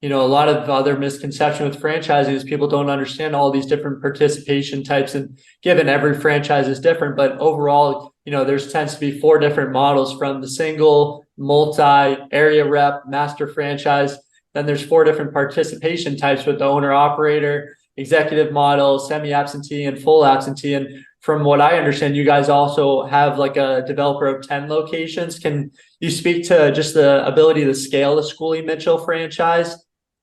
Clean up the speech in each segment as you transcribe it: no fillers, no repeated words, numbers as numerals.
a lot of other misconception with franchising is people don't understand all these different participation types, and given every franchise is different, but overall, there's tends to be four different models from the single, multi, area rep, master franchise. Then there's four different participation types with the owner operator, executive model, semi-absentee, and full absentee. And from what I understand, you guys also have like a developer of 10 locations. Can you speak to just the ability to scale the Schooley Mitchell franchise?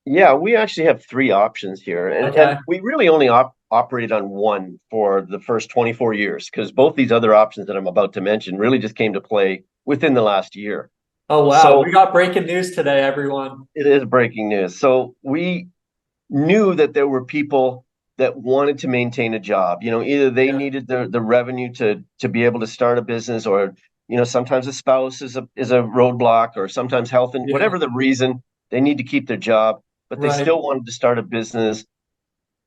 Yeah, we actually have three options here, and Okay. we really only operated on one for the first 24 years because both these other options that I'm about to mention really just came to play within the last year. Oh, wow. We So got breaking news today, everyone. it is breaking news. So we knew that there were people that wanted to maintain a job. Either they Yeah. needed the revenue to be able to start a business, or sometimes a spouse is a roadblock, or sometimes health, and Yeah. whatever the reason, they need to keep their job, but they Right. still wanted to start a business.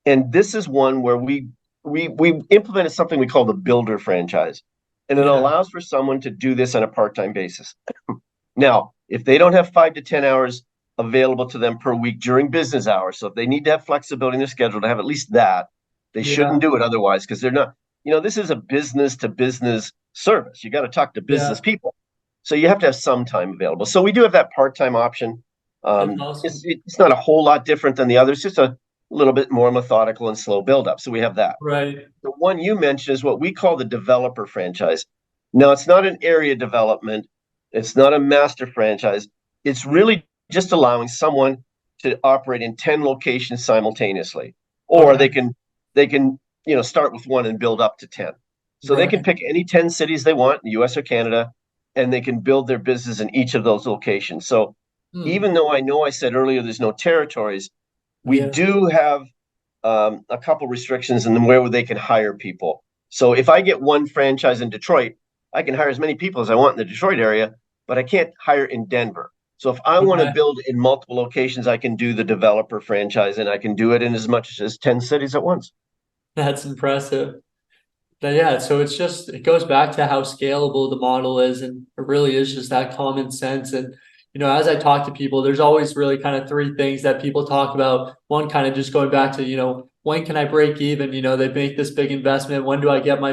And this is one where we implemented something we call the builder franchise, and it Yeah. allows for someone to do this on a part-time basis. Now, if they don't have 5 to 10 hours available to them per week during business hours, so if they need to have flexibility in their schedule to have at least that, they shouldn't Yeah. do it otherwise, because they're not, this is a business to business service. You got to talk to business Yeah. people. So you have to have some time available. So we do have that part-time option. That's It's, awesome. it's not a whole lot different than the others, just a little bit more methodical and slow build up. So we have that. Right. The one you mentioned is what we call the developer franchise. Now, it's not an area development, it's not a master franchise. It's really just allowing someone to operate in 10 locations simultaneously, or Okay. they can start with one and build up to 10. So they can Right. pick any 10 cities they want in the US or Canada, and they can build their business in each of those locations. So Hmm. even though I know I said earlier there's no territories, we Yeah. do have a couple restrictions in where they can hire people. So if I get one franchise in Detroit, I can hire as many people as I want in the Detroit area, but I can't hire in Denver. So if I want to Okay. build in multiple locations, I can do the developer franchise, and I can do it in as much as 10 cities at once. That's impressive. But yeah, so it goes back to how scalable the model is, and it really is just that common sense. And as I talk to people, there's always really kind of three things that people talk about. One kind of just going back to, when can I break even? They make this big investment. When do I get my